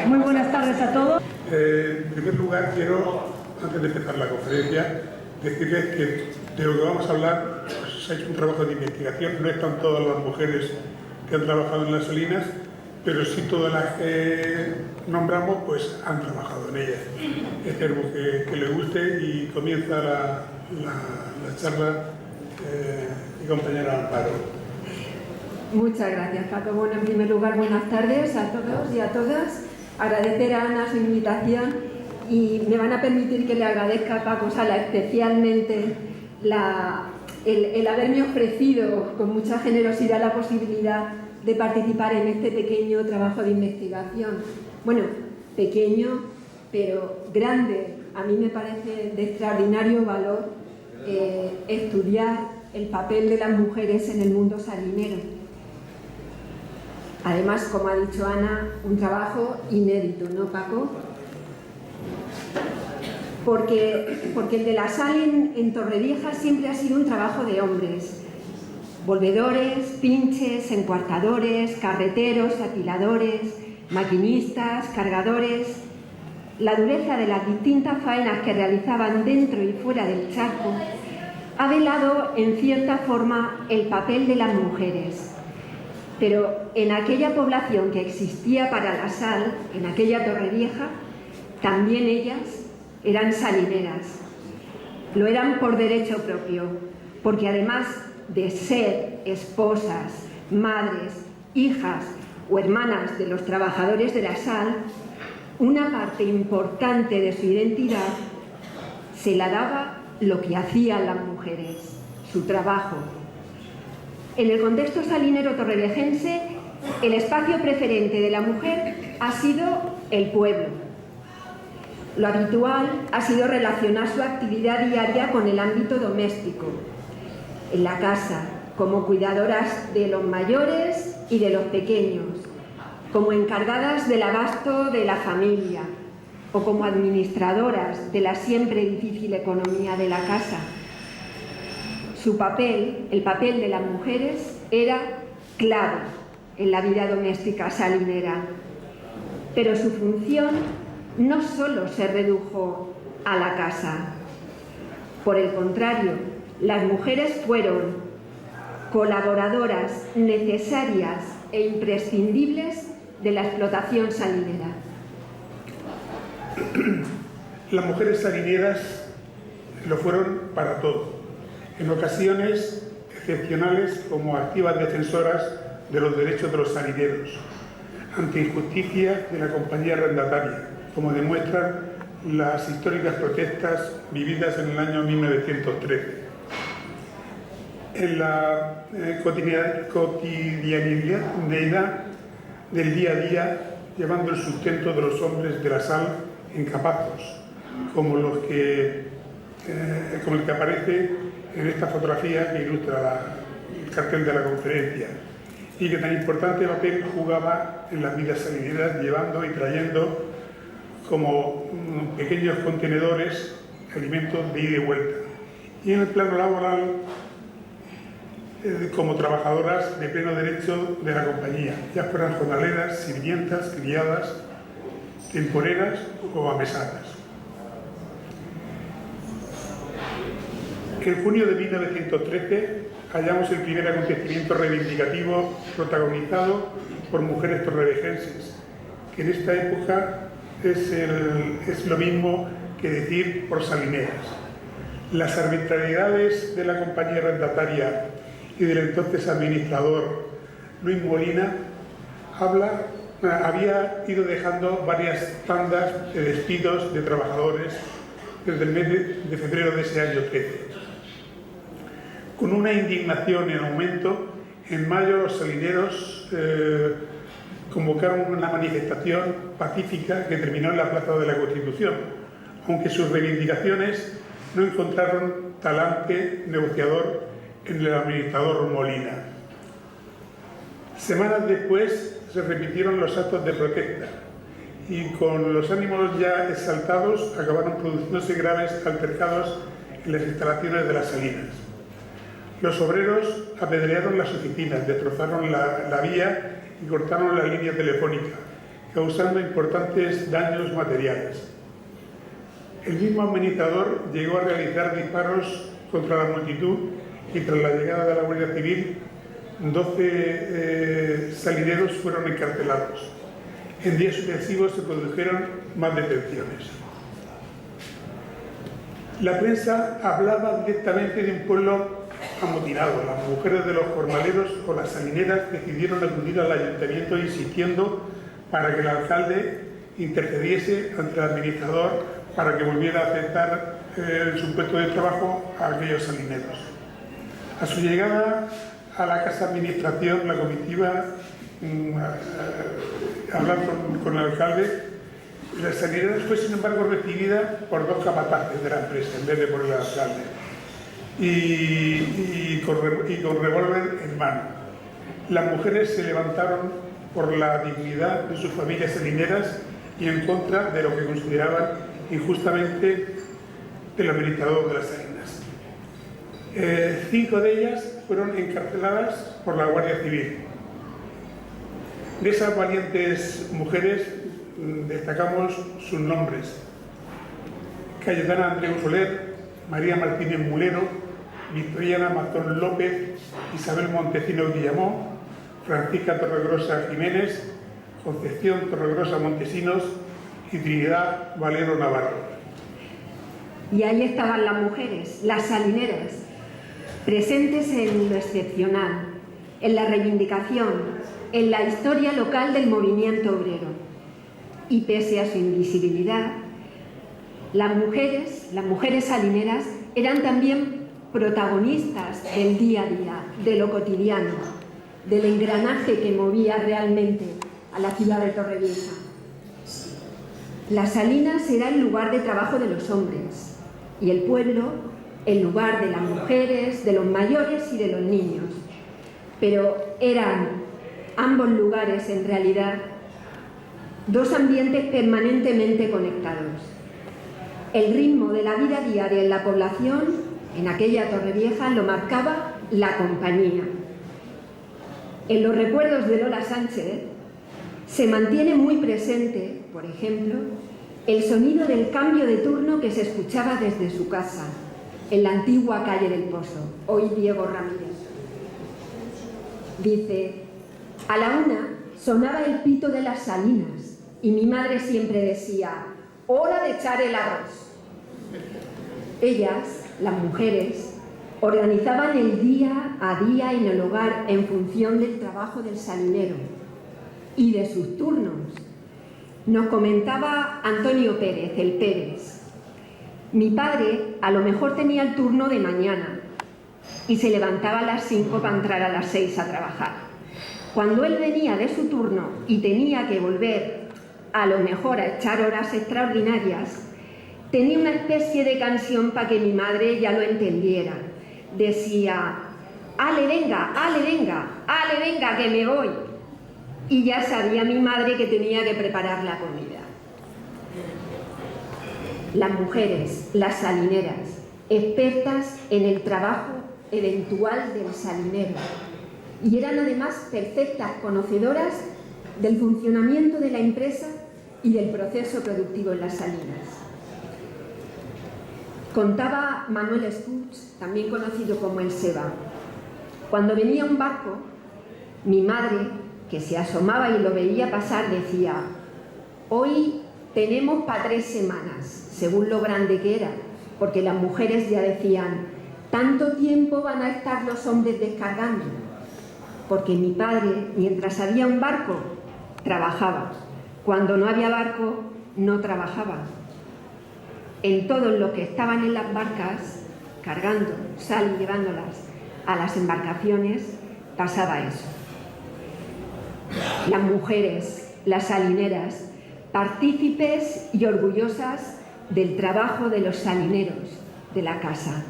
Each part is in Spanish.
Muy buenas tardes a todos. En primer lugar, quiero, antes de empezar la conferencia, decirles que de lo que vamos a hablar se ha hecho un trabajo de investigación. No están todas las mujeres que han trabajado en las salinas, pero sí todas las que nombramos pues han trabajado en ellas. Espero que les guste y comienza la charla mi compañera Amparo. Muchas gracias, Paco. Bueno, en primer lugar, buenas tardes a todos y a todas. Agradecer a Ana su invitación y me van a permitir que le agradezca a Paco Sala especialmente el haberme ofrecido con mucha generosidad la posibilidad de participar en este pequeño trabajo de investigación. Bueno, pequeño, pero grande. A mí me parece de extraordinario valor estudiar el papel de las mujeres en el mundo salinero. Además, como ha dicho Ana, un trabajo inédito, ¿no, Paco? Porque el de la sal en Torrevieja siempre ha sido un trabajo de hombres. Volvedores, pinches, encuartadores, carreteros, apiladores, maquinistas, cargadores. La dureza de las distintas faenas que realizaban dentro y fuera del charco ha velado en cierta forma el papel de las mujeres. Pero en aquella población que existía para la sal, en aquella Torrevieja, también ellas eran salineras. Lo eran por derecho propio, porque además de ser esposas, madres, hijas o hermanas de los trabajadores de la sal, una parte importante de su identidad se la daba lo que hacían las mujeres, su trabajo. En el contexto salinero torreviejense, el espacio preferente de la mujer ha sido el pueblo. Lo habitual ha sido relacionar su actividad diaria con el ámbito doméstico, en la casa, como cuidadoras de los mayores y de los pequeños, como encargadas del abasto de la familia o como administradoras de la siempre difícil economía de la casa. Su papel, el papel de las mujeres, era clave en la vida doméstica salinera, pero su función no solo se redujo a la casa. Por el contrario, las mujeres fueron colaboradoras necesarias e imprescindibles de la explotación salinera. Las mujeres salineras lo fueron para todo. En ocasiones excepcionales como activas defensoras de los derechos de los salineros, ante injusticias de la compañía arrendataria, como demuestran las históricas protestas vividas en el año 1913. En la cotidianidad del día a día, llevando el sustento de los hombres de la sal en capazos, como el que aparece en esta fotografía que ilustra el cartel de la conferencia, y que tan importante papel jugaba en las vidas salineras, llevando y trayendo como pequeños contenedores alimentos de ida y vuelta. Y en el plano laboral, como trabajadoras de pleno derecho de la compañía, ya fueran jornaleras, sirvientas, criadas, temporeras o amesadas. En junio de 1913 hallamos el primer acontecimiento reivindicativo protagonizado por mujeres torreviejenses, que en esta época es lo mismo que decir por salineras. Las arbitrariedades de la compañía arrendataria y del entonces administrador Luis Molina había ido dejando varias tandas de despidos de trabajadores desde el mes de febrero de ese año 13. Con una indignación en aumento, en mayo los salineros convocaron una manifestación pacífica que terminó en la Plaza de la Constitución, aunque sus reivindicaciones no encontraron talante negociador en el administrador Molina. Semanas después se repitieron los actos de protesta y con los ánimos ya exaltados acabaron produciéndose graves altercados en las instalaciones de las salinas. Los obreros apedrearon las oficinas, destrozaron la vía y cortaron la línea telefónica, causando importantes daños materiales. El mismo administrador llegó a realizar disparos contra la multitud y tras la llegada de la Guardia Civil, 12 salineros fueron encarcelados. En días sucesivos se produjeron más detenciones. La prensa hablaba directamente de un pueblo amotinado. Las mujeres de los jornaleros o las salineras decidieron acudir al ayuntamiento insistiendo para que el alcalde intercediese ante el administrador para que volviera a aceptar su puesto de trabajo a aquellos salineros. A su llegada a la Casa Administración, la comitiva hablar con el alcalde. La salinera fue, sin embargo, recibida por 2 capataces de la empresa en vez de por el alcalde y con revólver en mano. Las mujeres se levantaron por la dignidad de sus familias salineras y en contra de lo que consideraban injustamente del administrador de las salinas. 5 de ellas fueron encarceladas por la Guardia Civil. De esas valientes mujeres destacamos sus nombres: Cayetana Andreu Soler, María Martínez Mulero, Victoriana Mazón López, Isabel Montesino Guillamón, Francisca Torregrosa Jiménez, Concepción Torregrosa Montesinos y Trinidad Valero Navarro. Y ahí estaban las mujeres, las salineras, presentes en lo excepcional, en la reivindicación, en la historia local del movimiento obrero. Y pese a su invisibilidad, las mujeres salineras eran también protagonistas del día a día, de lo cotidiano, del engranaje que movía realmente a la ciudad de Torrevieja. Las salinas era el lugar de trabajo de los hombres y el pueblo el lugar de las mujeres, de los mayores y de los niños. Pero eran ambos lugares, en realidad, 2 ambientes permanentemente conectados. El ritmo de la vida diaria en la población, en aquella Torrevieja, lo marcaba la compañía. En los recuerdos de Lola Sánchez se mantiene muy presente, por ejemplo, el sonido del cambio de turno que se escuchaba desde su casa, en la antigua calle del Pozo, hoy Diego Ramírez. Dice: a la 1 sonaba el pito de las salinas y mi madre siempre decía: hora de echar el arroz. Ellas, las mujeres, organizaban el día a día en el hogar en función del trabajo del salinero y de sus turnos. Nos comentaba Antonio Pérez, el Pérez. Mi padre a lo mejor tenía el turno de mañana y se levantaba a las 5 para entrar a las 6 a trabajar. Cuando él venía de su turno y tenía que volver a lo mejor a echar horas extraordinarias, tenía una especie de canción para que mi madre ya lo entendiera. Decía: ale venga, ale venga, ale venga, que me voy. Y ya sabía mi madre que tenía que preparar la comida. Las mujeres, las salineras, expertas en el trabajo eventual del salinero, y eran además perfectas conocedoras del funcionamiento de la empresa y del proceso productivo en las salinas. Contaba Manuel Escuch, también conocido como el Seba: cuando venía un barco, mi madre, que se asomaba y lo veía pasar, decía: hoy tenemos para 3 semanas, según lo grande que era, porque las mujeres ya decían: ¿tanto tiempo van a estar los hombres descargando? Porque mi padre, mientras había un barco, trabajaba. Cuando no había barco, no trabajaba. En todos los que estaban en las barcas, cargando sal y llevándolas a las embarcaciones, pasaba eso. Las mujeres, las salineras, partícipes y orgullosas del trabajo de los salineros de la casa.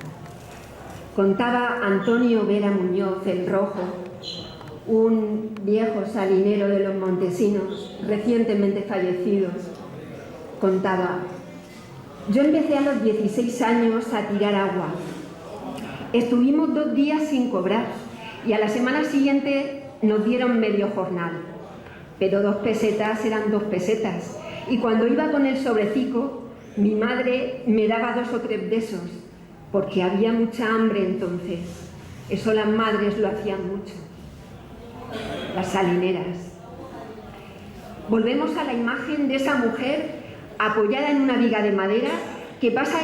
Contaba Antonio Vera Muñoz, el Rojo, un viejo salinero de los Montesinos, recientemente fallecido. Contaba: yo empecé a los 16 años a tirar agua. Estuvimos 2 días sin cobrar y a la semana siguiente nos dieron medio jornal. pero 2 pesetas eran 2 pesetas. Y cuando iba con el sobrecico, mi madre me daba 2 o 3 de esos, porque había mucha hambre entonces. Eso las madres lo hacían mucho. Las salineras. Volvemos a la imagen de esa mujer apoyada en una viga de madera que pasa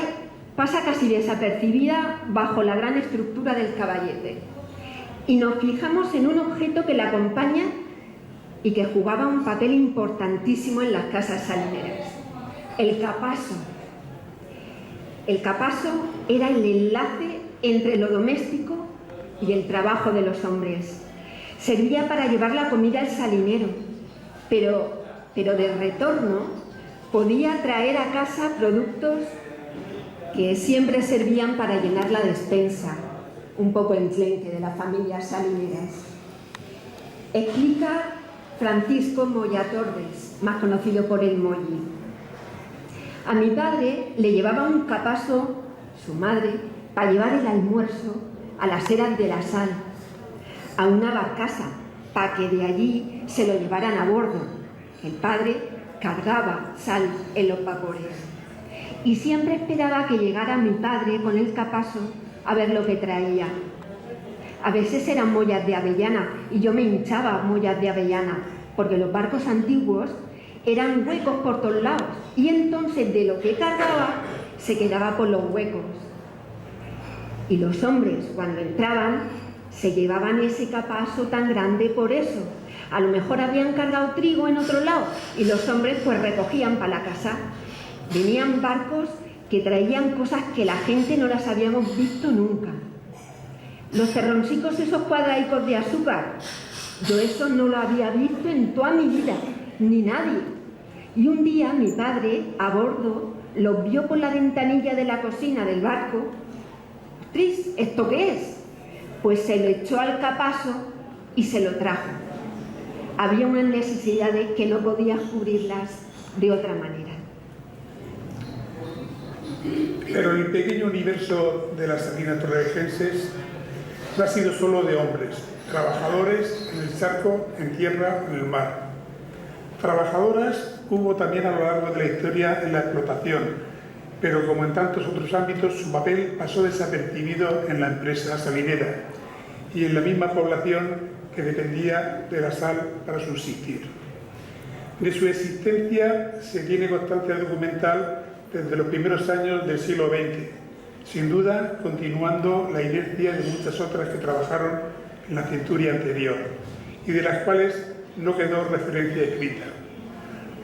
casi desapercibida bajo la gran estructura del caballete. Y nos fijamos en un objeto que la acompaña y que jugaba un papel importantísimo en las casas salineras: el capazo. El capazo era el enlace entre lo doméstico y el trabajo de los hombres. Servía para llevar la comida al salinero, pero de retorno podía traer a casa productos que siempre servían para llenar la despensa, un poco enclenque de las familias salineras. Explica Francisco Moya Torres, más conocido por el Molli. A mi padre le llevaba un capazo, su madre, para llevar el almuerzo a las eras de la sal, a una barcaza, para que de allí se lo llevaran a bordo. El padre cargaba sal en los vapores. Y siempre esperaba que llegara mi padre con el capazo a ver lo que traía. A veces eran mollas de avellana y yo me hinchaba mollas de avellana, porque los barcos antiguos eran huecos por todos lados y entonces de lo que cargaba se quedaba por los huecos. Y los hombres, cuando entraban, se llevaban ese capazo tan grande por eso. A lo mejor habían cargado trigo en otro lado y los hombres pues recogían para la casa. Venían barcos que traían cosas que la gente no las habíamos visto nunca. Los terroncicos esos cuadraicos de azúcar, yo eso no lo había visto en toda mi vida, ni nadie. Y un día mi padre, a bordo, los vio por la ventanilla de la cocina del barco. «Tris, ¿esto qué es?» Pues se lo echó al capazo y se lo trajo. Había unas necesidades que no podía cubrirlas de otra manera. Pero el pequeño universo de las salinas torrevejenses no ha sido solo de hombres, trabajadores en el charco, en tierra, en el mar. Trabajadoras hubo también a lo largo de la historia en la explotación, pero como en tantos otros ámbitos, su papel pasó desapercibido en la empresa salinera y en la misma población que dependía de la sal para subsistir. De su existencia se tiene constancia documental desde los primeros años del siglo XX, sin duda continuando la inercia de muchas otras que trabajaron en la centuria anterior y de las cuales no quedó referencia escrita.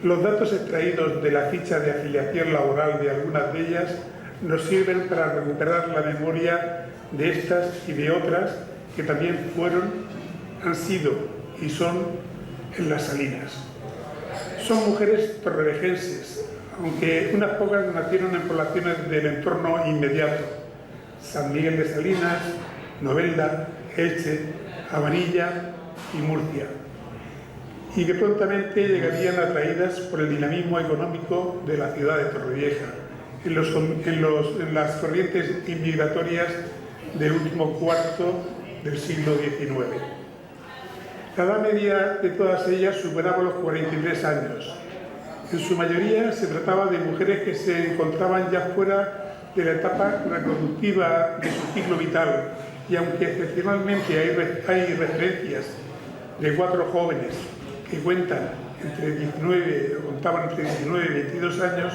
Los datos extraídos de la ficha de afiliación laboral de algunas de ellas nos sirven para recuperar la memoria de estas y de otras que también fueron, han sido y son en las salinas. Son mujeres torrevejenses, aunque unas pocas nacieron en poblaciones del entorno inmediato: San Miguel de Salinas, Novelda, Elche, Habanilla y Murcia, y que prontamente llegarían atraídas por el dinamismo económico de la ciudad de Torrevieja, en las corrientes inmigratorias del último cuarto del siglo XIX. La edad media de todas ellas superaba los 43 años. En su mayoría se trataba de mujeres que se encontraban ya fuera de la etapa reproductiva de su ciclo vital, y aunque excepcionalmente hay referencias de 4 jóvenes que contaban entre 19 y 22 años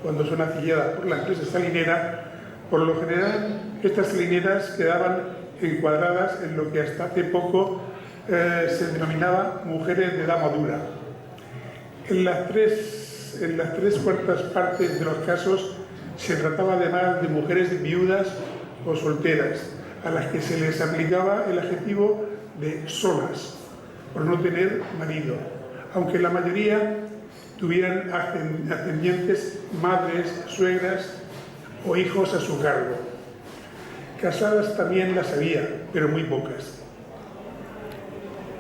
cuando son afiliadas por la empresa salinera, por lo general estas salineras quedaban encuadradas en lo que hasta hace poco se denominaba mujeres de edad madura. En las tres cuartas partes de los casos se trataba además de mujeres viudas o solteras, a las que se les aplicaba el adjetivo de solas, por no tener marido, aunque la mayoría tuvieran ascendientes, madres, suegras o hijos a su cargo. Casadas también las había, pero muy pocas.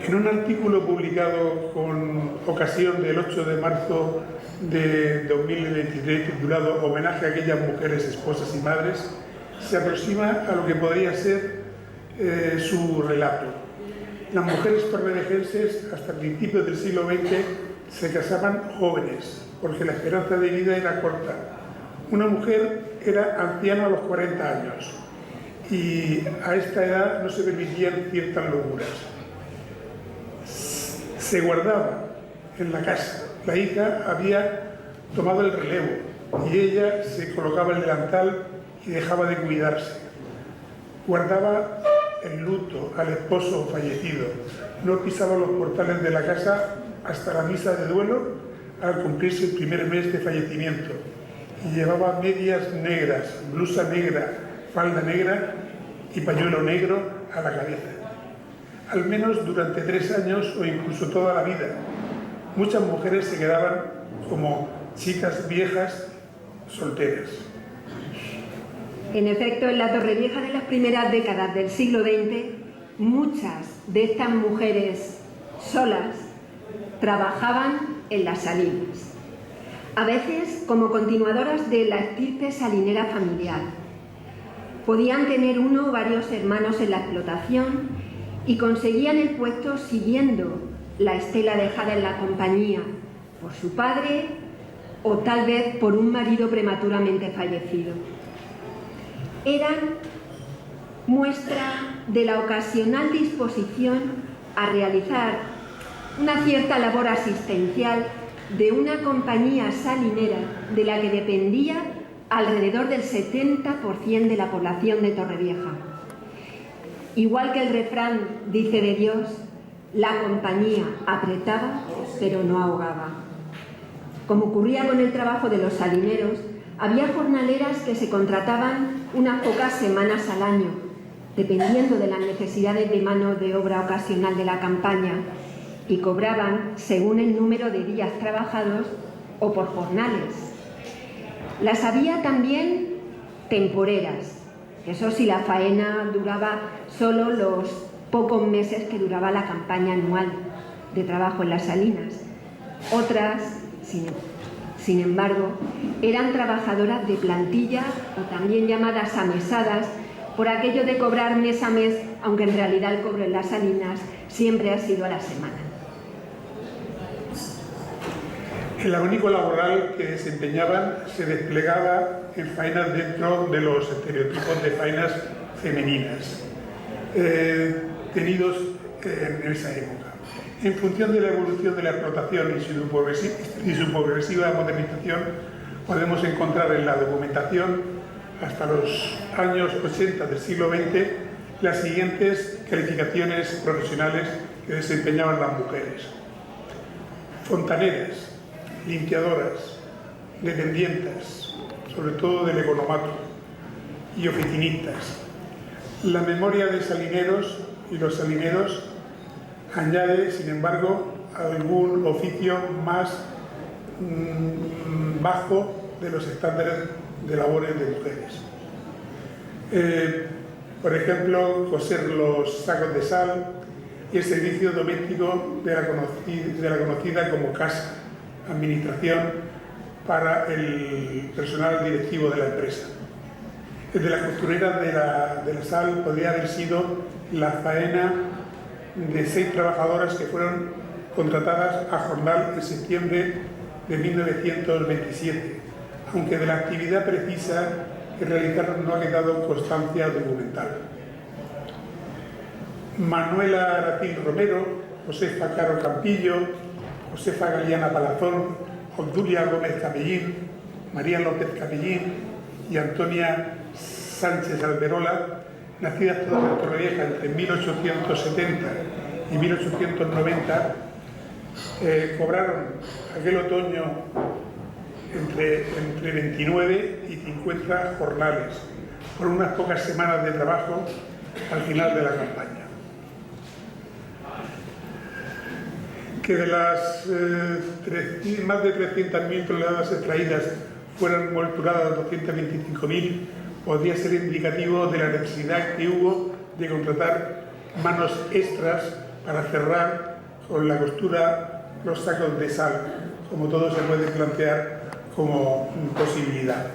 En un artículo publicado con ocasión del 8 de marzo de 2023, titulado «Homenaje a aquellas mujeres, esposas y madres», se aproxima a lo que podría ser su relato. Las mujeres torrevejenses hasta principios del siglo XX se casaban jóvenes, porque la esperanza de vida era corta. Una mujer era anciana a los 40 años y a esta edad no se permitían ciertas locuras. Se guardaba en la casa. La hija había tomado el relevo y ella se colocaba el delantal y dejaba de cuidarse. Guardaba el luto al esposo fallecido. No pisaba los portales de la casa hasta la misa de duelo al cumplirse el primer mes de fallecimiento. Y llevaba medias negras, blusa negra, falda negra y pañuelo negro a la cabeza. Al menos durante 3 años o incluso toda la vida. Muchas mujeres se quedaban como chicas viejas solteras. En efecto, en la Torrevieja de las primeras décadas del siglo XX, muchas de estas mujeres solas trabajaban en las salinas, a veces como continuadoras de la estirpe salinera familiar. Podían tener uno o varios hermanos en la explotación y conseguían el puesto siguiendo la estela dejada en la compañía por su padre o tal vez por un marido prematuramente fallecido. Eran muestra de la ocasional disposición a realizar una cierta labor asistencial de una compañía salinera de la que dependía alrededor del 70% de la población de Torrevieja. Igual que el refrán dice de Dios, la compañía apretaba pero no ahogaba. Como ocurría con el trabajo de los salineros, había jornaleras que se contrataban unas pocas semanas al año, dependiendo de las necesidades de mano de obra ocasional de la campaña, y cobraban según el número de días trabajados o por jornales. Las había también temporeras, eso sí, la faena duraba solo los pocos meses que duraba la campaña anual de trabajo en las salinas. Otras, sin embargo, eran trabajadoras de plantilla o también llamadas amesadas, por aquello de cobrar mes a mes, aunque en realidad el cobro en las salinas siempre ha sido a la semana. El abanico laboral que desempeñaban se desplegaba en faenas dentro de los estereotipos de faenas femeninas tenidos en esa época. En función de la evolución de la explotación y su progresiva modernización, podemos encontrar en la documentación hasta los años 80 del siglo XX las siguientes calificaciones profesionales que desempeñaban las mujeres: fontaneras, limpiadoras, dependientas, sobre todo del economato, y oficinistas. La memoria de salineros y los salineros añade, sin embargo, algún oficio más bajo de los estándares de labores de mujeres. Por ejemplo, coser los sacos de sal y el servicio doméstico de la conocida como casa, administración para el personal directivo de la empresa. El de las costureras de la sal podría haber sido la faena de 6 trabajadoras que fueron contratadas a jornal en septiembre de 1927, aunque de la actividad precisa que realizaron no ha quedado constancia documental. Manuela Arapil Romero, Josefa Caro Campillo, Josefa Galiana Palazón, Obdulia Gómez Capellín, María López Capellín y Antonia Sánchez Alberola, nacidas todas en Torrevieja entre 1870 y 1890, cobraron aquel otoño entre 29 y 50 jornales, por unas pocas semanas de trabajo al final de la campaña. Que de las más de 300.000 toneladas extraídas fueran molturadas 225.000, podría ser indicativo de la necesidad que hubo de contratar manos extras para cerrar con la costura los sacos de sal, como todo se puede plantear como posibilidad.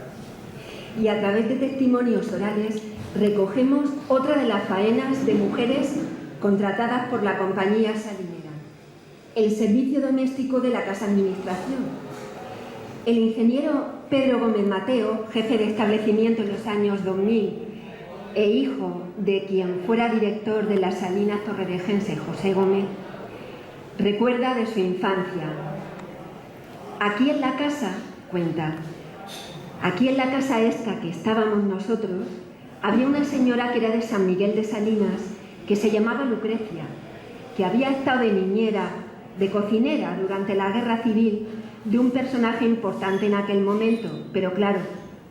Y a través de testimonios orales recogemos otra de las faenas de mujeres contratadas por la compañía salinera, el servicio doméstico de la Casa Administración, el ingeniero Pedro Gómez Mateo, jefe de establecimiento en los años 2000 e hijo de quien fuera director de las Salinas torrevejense, José Gómez, recuerda de su infancia. Aquí en la casa, cuenta, aquí en la casa esta que estábamos nosotros, había una señora que era de San Miguel de Salinas, que se llamaba Lucrecia, que había estado de niñera, de cocinera durante la Guerra Civil, de un personaje importante en aquel momento, pero claro,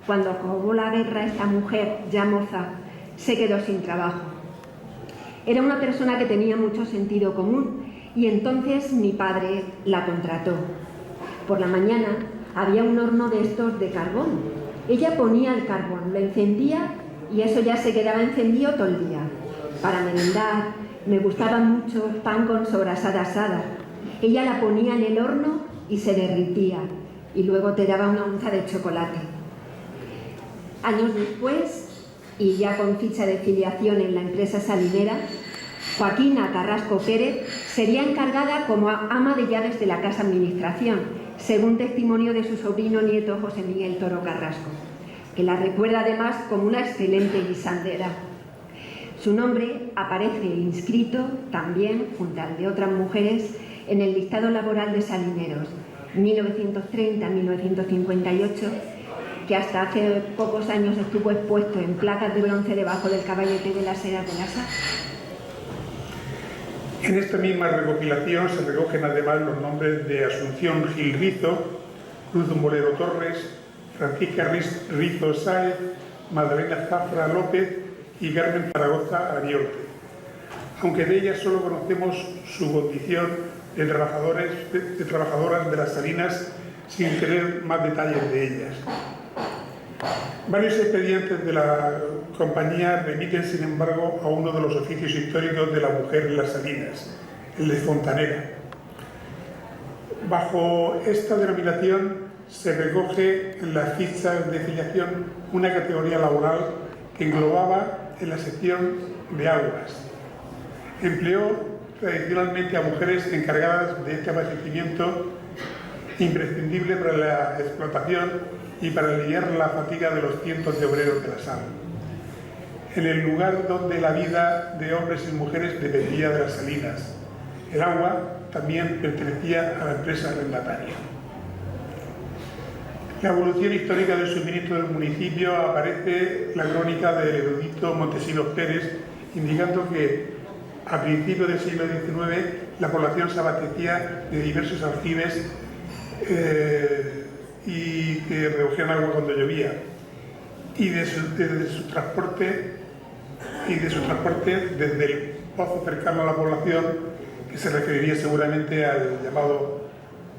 cuando acabó la guerra esta mujer, ya moza, se quedó sin trabajo. Era una persona que tenía mucho sentido común y entonces mi padre la contrató. Por la mañana había un horno de estos de carbón. Ella ponía el carbón, lo encendía y eso ya se quedaba encendido todo el día. Para merendar me gustaba mucho pan con sobrasada asada. Ella la ponía en el horno y se derritía y luego te daba una onza de chocolate. Años después, y ya con ficha de filiación en la empresa salinera, Joaquina Carrasco Pérez sería encargada como ama de llaves de la Casa Administración, según testimonio de su sobrino nieto José Miguel Toro Carrasco, que la recuerda además como una excelente guisandera. Su nombre aparece inscrito también, junto al de otras mujeres, en el listado laboral de salineros 1930-1958, que hasta hace pocos años estuvo expuesto en placas de bronce debajo del caballete de las eras de la SA. En esta misma recopilación se recogen además los nombres de Asunción Gil Rizo, Cruz Molero Torres, Francisca Rizo Sáez, Magdalena Zafra López y Carmen Zaragoza Ariolte, aunque de ellas solo conocemos su condición de trabajadoras de las salinas sin tener más detalles de ellas. Varios expedientes de la compañía remiten, sin embargo, a uno de los oficios históricos de la mujer en las salinas, el de fontanera. Bajo esta denominación se recoge en las fichas de filiación una categoría laboral que englobaba en la sección de aguas. Empleó tradicionalmente a mujeres encargadas de este abastecimiento imprescindible para la explotación y para aliviar la fatiga de los cientos de obreros de la sala, en el lugar donde la vida de hombres y mujeres dependía de las salinas. El agua también pertenecía a la empresa arrendataria. La evolución histórica del suministro del municipio aparece la crónica del erudito Montesinos Pérez, indicando que a principios del siglo XIX la población se abastecía de diversos aljibes y que recogían agua cuando llovía, y de su transporte desde el pozo cercano a la población, que se referiría seguramente al llamado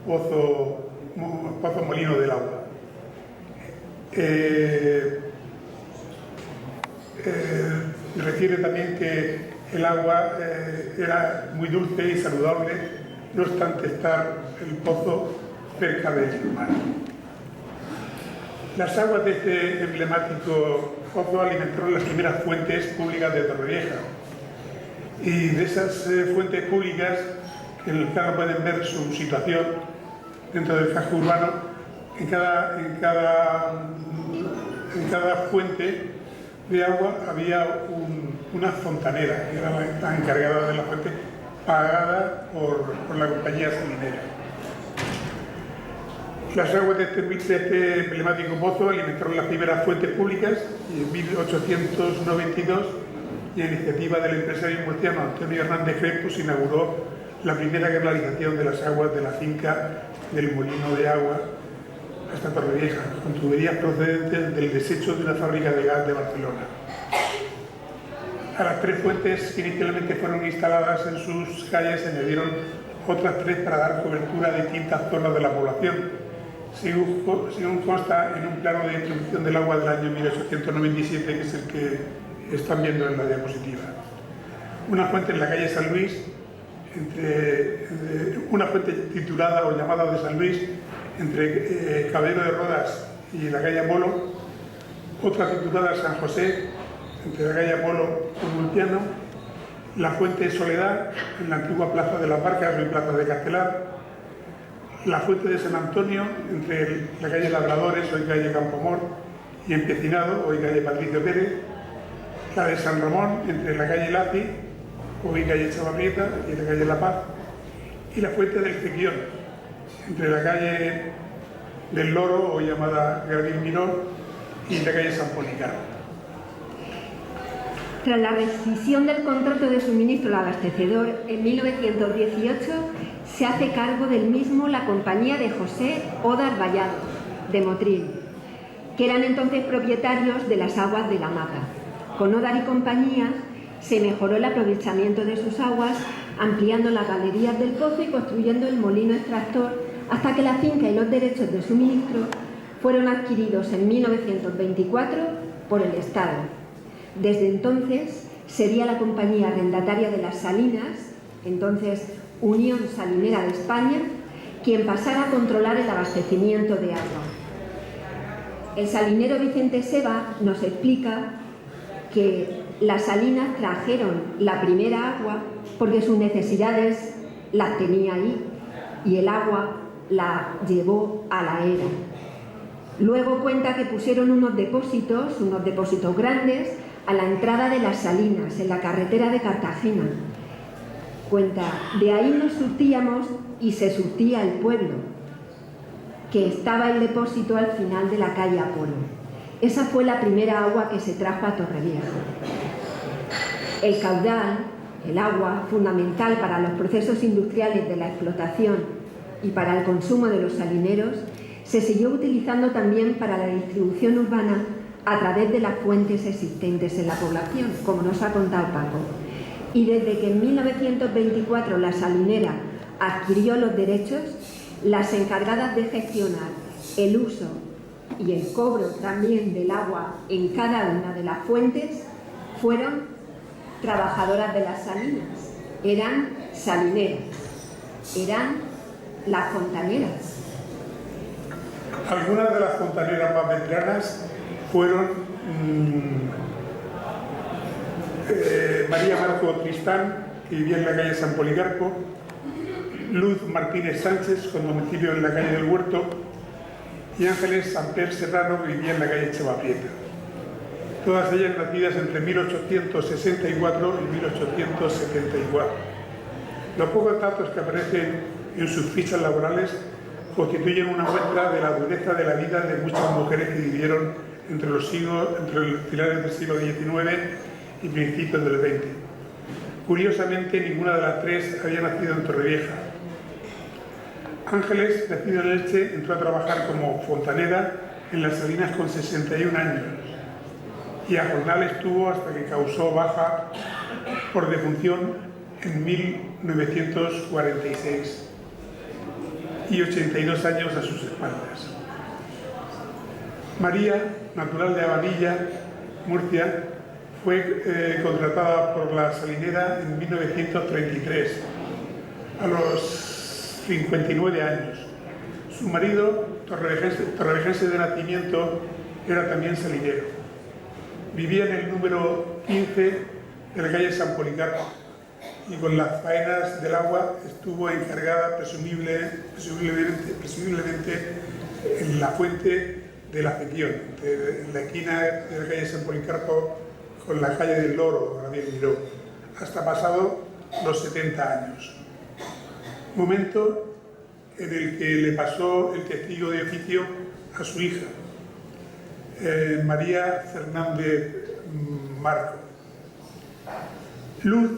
pozo molino del agua. Refiere también que el agua era muy dulce y saludable, no obstante estar el pozo cerca del mar. Las aguas de este emblemático pozo alimentaron las primeras fuentes públicas de Torrevieja. Y de esas fuentes públicas, en el plano pueden ver su situación dentro del casco urbano. En cada fuente de agua había una fontanera, que era la encargada de la fuente, pagada por la compañía salinera. Las aguas de este emblemático pozo alimentaron las primeras fuentes públicas y en 1892, y a iniciativa del empresario murciano Antonio Hernández Crespo, se inauguró la primera canalización de las aguas de la finca del molino de agua hasta Torrevieja, con tuberías procedentes del desecho de una fábrica de gas de Barcelona. A las tres fuentes que inicialmente fueron instaladas en sus calles se añadieron otras tres para dar cobertura a distintas zonas de la población, según consta en un plano de distribución del agua del año 1897, que es el que están viendo en la diapositiva. Una fuente en la calle San Luis, una fuente titulada o llamada de San Luis, entre Caballero de Rodas y la calle Apolo, otra titulada San José, entre la calle Apolo y Multiano, la fuente de Soledad, en la antigua Plaza de las Barcas, hoy Plaza de Castelar, la fuente de San Antonio, entre la calle Labradores, hoy calle Campomor, y Empecinado, hoy calle Patricio Pérez, la de San Ramón, entre la calle Laci, hoy calle Chavaprieta, y la calle La Paz, y la fuente del Cequión, entre la calle del Loro, hoy llamada Gabriel Miró, y la calle San Policarpo. Tras la rescisión del contrato de suministro al abastecedor, en 1918 se hace cargo del mismo la compañía de José Odar Vallado, de Motril, que eran entonces propietarios de las aguas de la Mata. Con Odar y compañía se mejoró el aprovechamiento de sus aguas, ampliando las galerías del pozo y construyendo el molino extractor, hasta que la finca y los derechos de suministro fueron adquiridos en 1924 por el Estado. Desde entonces sería la compañía arrendataria de las salinas, entonces Unión Salinera de España, quien pasara a controlar el abastecimiento de agua. El salinero Vicente Seva nos explica que las salinas trajeron la primera agua porque sus necesidades las tenía ahí y el agua la llevó a la era. Luego cuenta que pusieron unos depósitos grandes a la entrada de las salinas, en la carretera de Cartagena. Cuenta, de ahí nos surtíamos y se surtía el pueblo, que estaba el depósito al final de la calle Apolo. Esa fue la primera agua que se trajo a Torrevieja. El caudal, el agua, fundamental para los procesos industriales de la explotación y para el consumo de los salineros, se siguió utilizando también para la distribución urbana a través de las fuentes existentes en la población, como nos ha contado Paco. Y desde que en 1924 la salinera adquirió los derechos, las encargadas de gestionar el uso y el cobro también del agua en cada una de las fuentes fueron trabajadoras de las salinas, eran salineras, eran las fontaneras. Algunas de las fontaneras más veteranas fueron María Marco Tristán, que vivía en la calle San Policarpo, Luz Martínez Sánchez, con domicilio en la calle del Huerto, y Ángeles Samper Serrano, que vivía en la calle Chavaprieta. Todas ellas nacidas entre 1864 y 1874. Los pocos datos que aparecen en sus fichas laborales constituyen una muestra de la dureza de la vida de muchas mujeres que vivieron entre los finales del siglo XIX y principios del XX. Curiosamente, ninguna de las tres había nacido en Torrevieja. Ángeles, nacido en Elche, entró a trabajar como fontanera en las salinas con 61 años y a jornal estuvo hasta que causó baja por defunción en 1946 y 82 años a sus espaldas. María, natural de Abanilla, Murcia, fue contratada por la salinera en 1933, a los 59 años. Su marido, torrevejense de nacimiento, era también salinero. Vivía en el número 15 de la calle San Policarpo y con las faenas del agua estuvo encargada presumiblemente en la fuente de la Cequión, en la esquina de la calle San Policarpo con la calle del Loro, Gabriel Miró, hasta pasado los 70 años. Momento en el que le pasó el testigo de oficio a su hija, María Fernández Marco. Luz,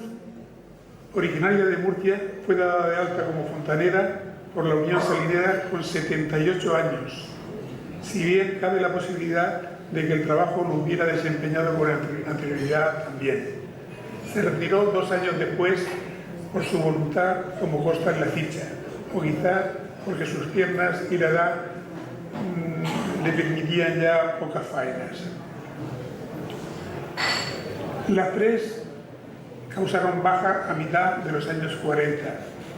originaria de Murcia, fue dada de alta como fontanera por la Unión Salinera con 78 años, si bien cabe la posibilidad de que el trabajo lo hubiera desempeñado con anterioridad también. Se retiró 2 años después por su voluntad, como consta en la ficha, o quizá porque sus piernas y la edad le permitían ya pocas faenas. Las tres causaron baja a mitad de los años 40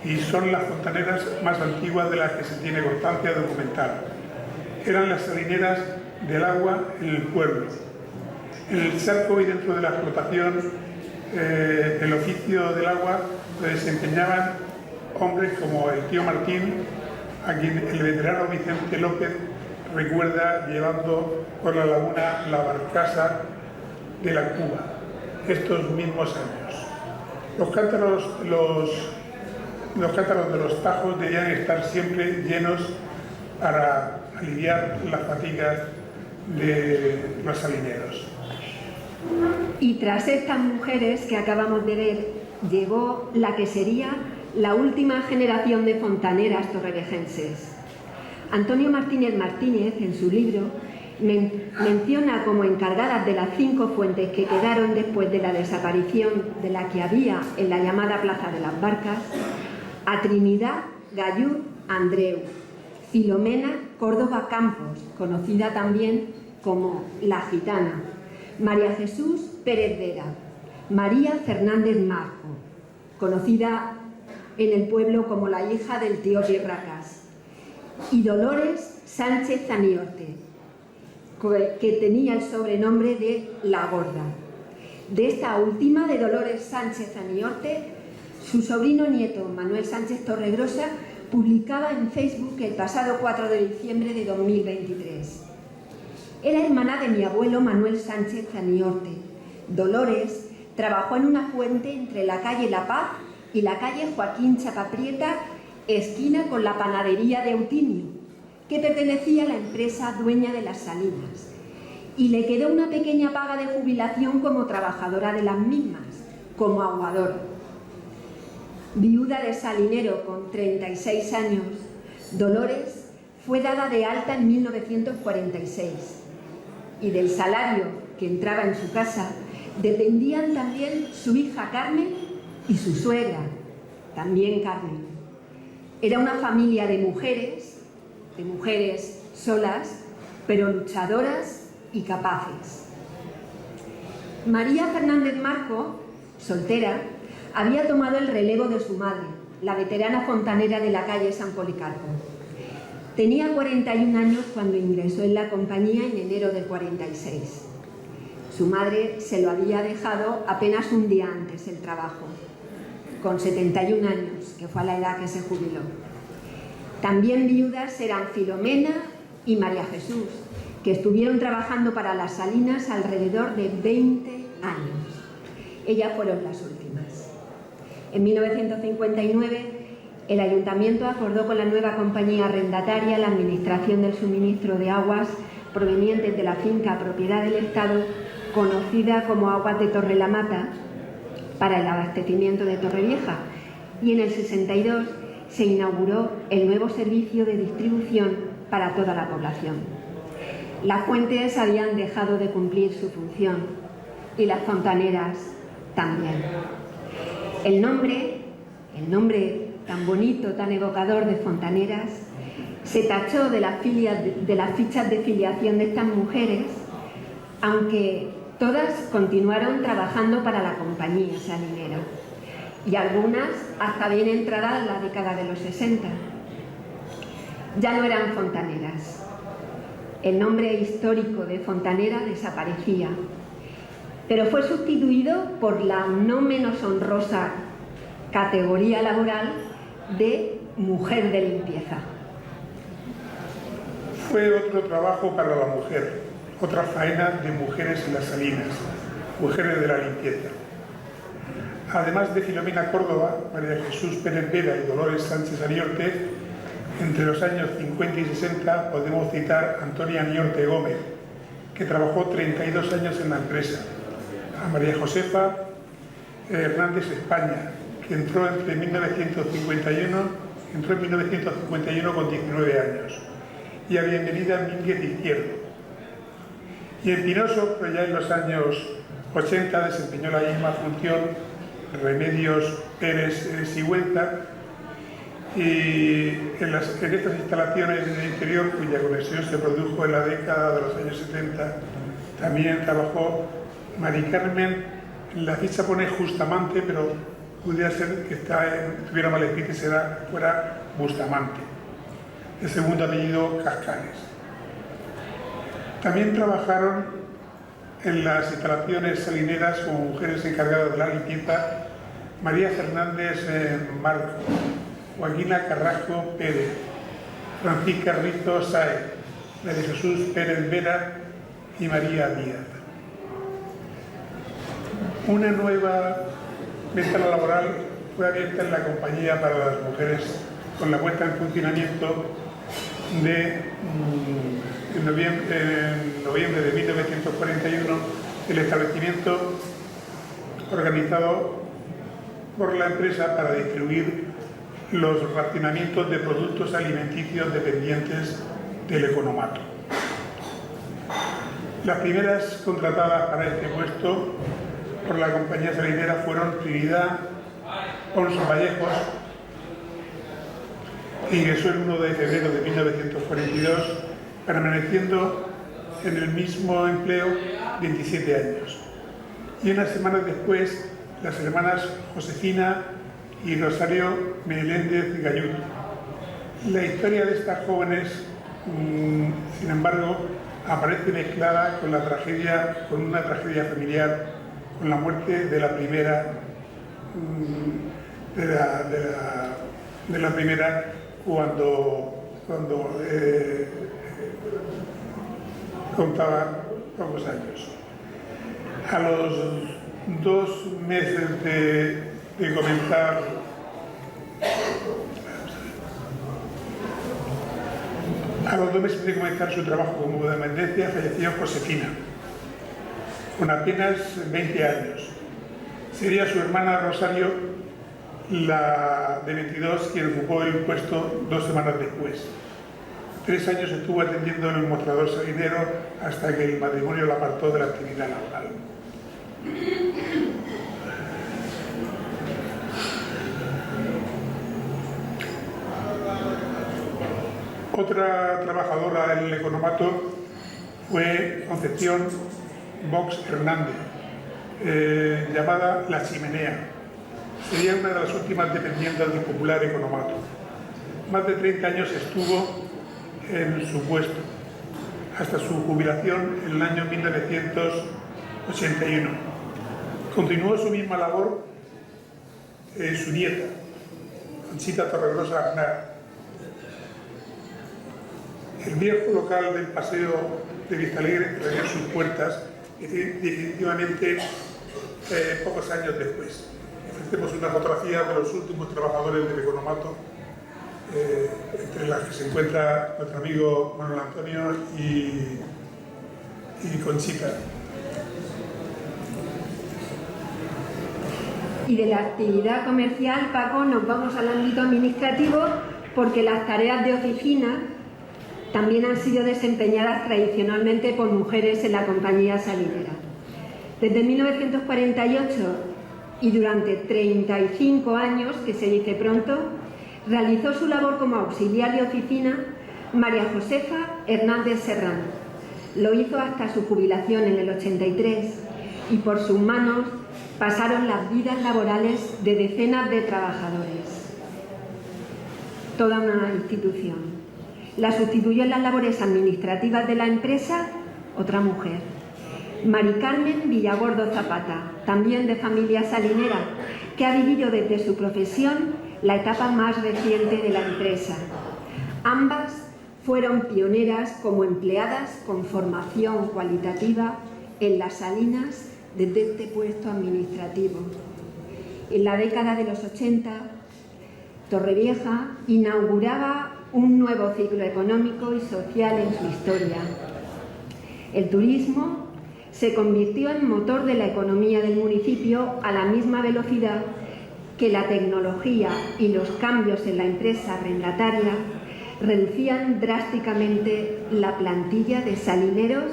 y son las fontaneras más antiguas de las que se tiene constancia documental. Eran las salineras del agua en el pueblo. En el charco y dentro de la explotación el oficio del agua lo desempeñaban hombres como el tío Martín, a quien el veterano Vicente López recuerda llevando por la laguna la barcaza de la Cuba, estos mismos años. Los cántaros de los tajos debían estar siempre llenos para aliviar las fatigas de los salineros. Y tras estas mujeres que acabamos de ver, llegó la que sería la última generación de fontaneras torrevejenses. Antonio Martínez Martínez, en su libro, menciona como encargadas de las 5 fuentes que quedaron después de la desaparición de la que había en la llamada Plaza de las Barcas, a Trinidad Gallur Andreu, Filomena Córdoba Campos, conocida también como La Gitana, María Jesús Pérez Vera, María Fernández Marco, conocida en el pueblo como la hija del tío Pirracas, y Dolores Sánchez Zaniorte, que tenía el sobrenombre de La Gorda. De esta última, de Dolores Sánchez Zaniorte, su sobrino nieto Manuel Sánchez Torregrosa publicaba en Facebook el pasado 4 de diciembre de 2023. Era hermana de mi abuelo Manuel Sánchez Zaniorte. Dolores trabajó en una fuente entre la calle La Paz y la calle Joaquín Chapaprieta, esquina con la panadería de Eutimio, que pertenecía a la empresa dueña de las salinas, y le quedó una pequeña paga de jubilación como trabajadora de las mismas, como aguadora. Viuda de salinero con 36 años, Dolores fue dada de alta en 1946 y del salario que entraba en su casa dependían también su hija Carmen y su suegra, también Carmen. Era una familia de mujeres solas, pero luchadoras y capaces. María Fernández Marco, soltera, había tomado el relevo de su madre, la veterana fontanera de la calle San Policarpo. Tenía 41 años cuando ingresó en la compañía en enero del 46. Su madre se lo había dejado apenas un día antes el trabajo, con 71 años, que fue a la edad que se jubiló. También viudas eran Filomena y María Jesús, que estuvieron trabajando para las salinas alrededor de 20 años. Ellas fueron las últimas. En 1959, el Ayuntamiento acordó con la nueva compañía arrendataria la administración del suministro de aguas provenientes de la finca propiedad del Estado, conocida como Aguas de Torrelamata, para el abastecimiento de Torrevieja, y en el 62 se inauguró el nuevo servicio de distribución para toda la población. Las fuentes habían dejado de cumplir su función y las fontaneras también. El nombre tan bonito, tan evocador de fontaneras, se tachó de las fichas de filiación de estas mujeres, aunque todas continuaron trabajando para la compañía salinera, y algunas hasta bien entrada la década de los 60. Ya no eran fontaneras. El nombre histórico de fontanera desaparecía, pero fue sustituido por la no menos honrosa categoría laboral de mujer de limpieza. Fue otro trabajo para la mujer, otra faena de mujeres en las salinas, mujeres de la limpieza. Además de Filomena Córdoba, María Jesús Pérez Vera y Dolores Sánchez Aniorte, entre los años 50 y 60 podemos citar a Antonia Aniorte Gómez, que trabajó 32 años en la empresa, a María Josefa Hernández España, que entró en 1951 con 19 años, y a Bienvenida Mínguez Izquierdo. Y en Pinoso, pero ya en los años 80, desempeñó la misma función Remedios Pérez Sigüenza, y en estas instalaciones del interior, cuya conexión se produjo en la década de los años 70, también trabajó Mari Carmen. La ficha pone Justamante, pero pudiera ser que estuviera mal escrito y fuera Bustamante, el segundo apellido Cascanes. También trabajaron en las instalaciones salineras como mujeres encargadas de la limpieza: María Fernández Marco, Joaquina Carrasco Pérez, Francisca Rizo Sáez, María Jesús Pérez Vera y María Díaz. Una nueva ventana laboral fue abierta en la compañía para las mujeres con la puesta en funcionamiento en noviembre de 1941, el establecimiento organizado por la empresa para distribuir los racionamientos de productos alimenticios dependientes del economato. Las primeras contratadas para este puesto por la compañía salinera fueron Trinidad Ponce Vallejos, que ingresó el 1 de febrero de 1942, permaneciendo en el mismo empleo 27 años. Y unas semanas después, las hermanas Josefina y Rosario Meléndez Gallud. La historia de estas jóvenes, sin embargo, aparece mezclada con una tragedia familiar, con la muerte de la primera, cuando contaba pocos años. A los 2 meses de comenzar su trabajo como dependencia, falleció Josefina, con apenas 20 años. Sería su hermana Rosario, la de 22, quien ocupó el puesto 2 semanas después. 3 años estuvo atendiendo en el mostrador salinero hasta que el matrimonio la apartó de la actividad laboral. Otra trabajadora en el economato fue Concepción Box Hernández, llamada La Chimenea. Sería una de las últimas dependientes del popular economato. Más de 30 años estuvo en su puesto, hasta su jubilación en el año 1981. Continuó su misma labor su nieta, Conchita Torregrosa Aznar. El viejo local del Paseo de Vistalegre cerró sus puertas definitivamente pocos años después. Ofrecemos una fotografía de los últimos trabajadores del economato, entre las que se encuentra nuestro amigo Manuel Antonio y Conchita. Y de la actividad comercial, Paco, nos vamos al ámbito administrativo, porque las tareas de oficina también han sido desempeñadas tradicionalmente por mujeres en la compañía salinera. Desde 1948 y durante 35 años, que se dice pronto, realizó su labor como auxiliar de oficina María Josefa Hernández Serrano. Lo hizo hasta su jubilación en el 83 y por sus manos pasaron las vidas laborales de decenas de trabajadores. Toda una institución. La sustituyó en las labores administrativas de la empresa otra mujer, Mari Carmen Villagordo Zapata, también de familia salinera, que ha vivido desde su profesión la etapa más reciente de la empresa. Ambas fueron pioneras como empleadas con formación cualitativa en las salinas desde este puesto administrativo. En la década de los 80, Torrevieja inauguraba un nuevo ciclo económico y social en su historia. El turismo se convirtió en motor de la economía del municipio a la misma velocidad que la tecnología y los cambios en la empresa arrendataria reducían drásticamente la plantilla de salineros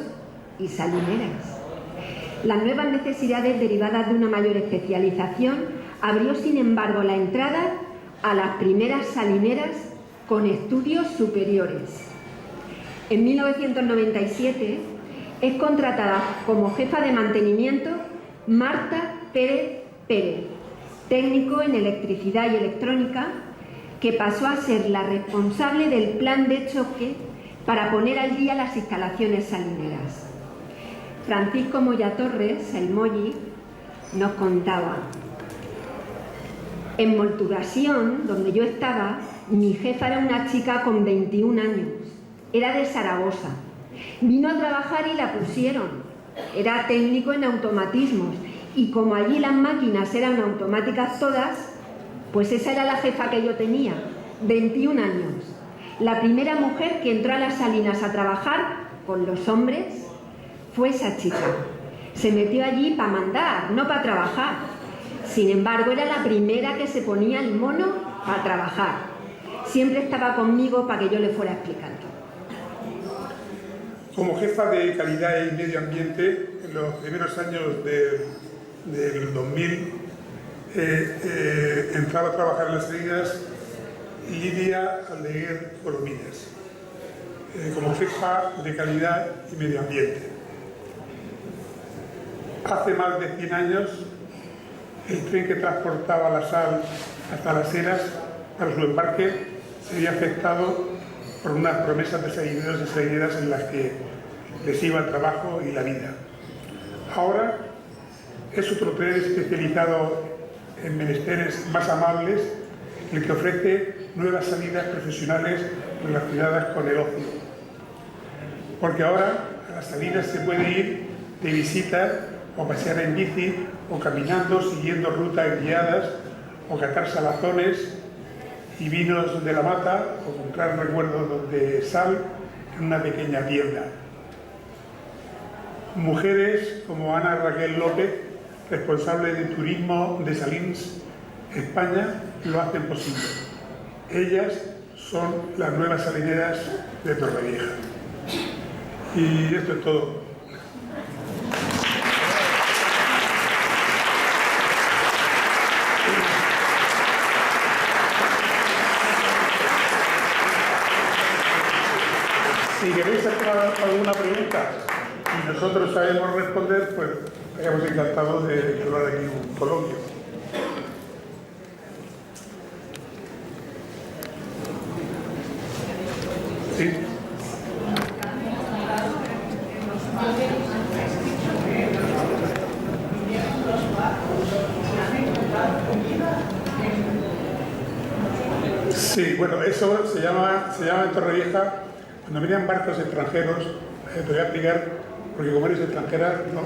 y salineras. Las nuevas necesidades derivadas de una mayor especialización abrió, sin embargo, la entrada a las primeras salineras con estudios superiores. En 1997 es contratada como jefa de mantenimiento Marta Pérez Pérez, técnico en electricidad y electrónica, que pasó a ser la responsable del plan de choque para poner al día las instalaciones salineras. Francisco Moya Torres, el Molli, nos contaba: en Molturación, donde yo estaba, mi jefa era una chica con 21 años, era de Zaragoza. Vino a trabajar y la pusieron. Era técnico en automatismos y como allí las máquinas eran automáticas todas, pues esa era la jefa que yo tenía, 21 años. La primera mujer que entró a las Salinas a trabajar con los hombres fue esa chica. Se metió allí para mandar, no para trabajar. Sin embargo, era la primera que se ponía el mono para trabajar. Siempre estaba conmigo para que yo le fuera explicando. Como jefa de calidad y medio ambiente, en los primeros años del 2000, entraba a trabajar en las Salinas Lidia Aldeguer Colominas, como jefa de calidad y medio ambiente. Hace más de 100 años, el tren que transportaba la sal hasta Las Heras para su embarque se había afectado por unas promesas de salineros y salineras en las que les iba el trabajo y la vida. Ahora es otro tren especializado en menesteres más amables el que ofrece nuevas salidas profesionales relacionadas con el ocio. Porque ahora a las Salinas se puede ir de visita o pasear en bici o caminando siguiendo rutas guiadas o catar salazones y vinos de la mata o comprar recuerdos de sal en una pequeña tienda. Mujeres como Ana Raquel López, responsable de turismo de Salins España, lo hacen posible. Ellas son las nuevas salineras de Torrevieja. Y esto es todo. Si queréis hacer alguna pregunta y nosotros sabemos responder, pues estaríamos encantados de hablar aquí un coloquio. ¿Sí? Sí, bueno, eso se llama en Torrevieja. Cuando venían barcos extranjeros, te voy a explicar, porque como eres extranjera, no.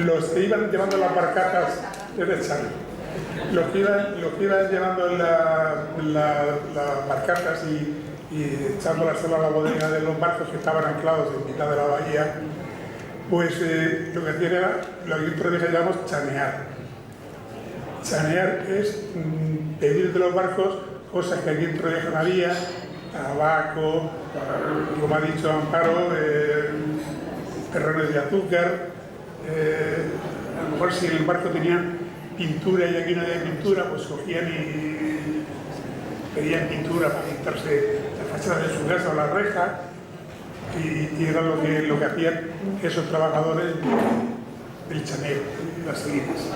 Los que iban llevando las barcazas desde Chile, los que iban llevando las barcazas y echándolas sola a la bodega de los barcos que estaban anclados en mitad de la bahía, pues lo que hacían era lo que en Torrevieja llamamos chanear. Chanear es pedir de los barcos cosas que aquí en Torrevieja no había: tabaco, como ha dicho Amparo, terrones de azúcar. A lo mejor si en el barco tenían pintura y aquí no había pintura, pues cogían y pedían pintura para pintarse la fachada de su casa o la reja, y era lo que hacían esos trabajadores del chaneo, las Salinas.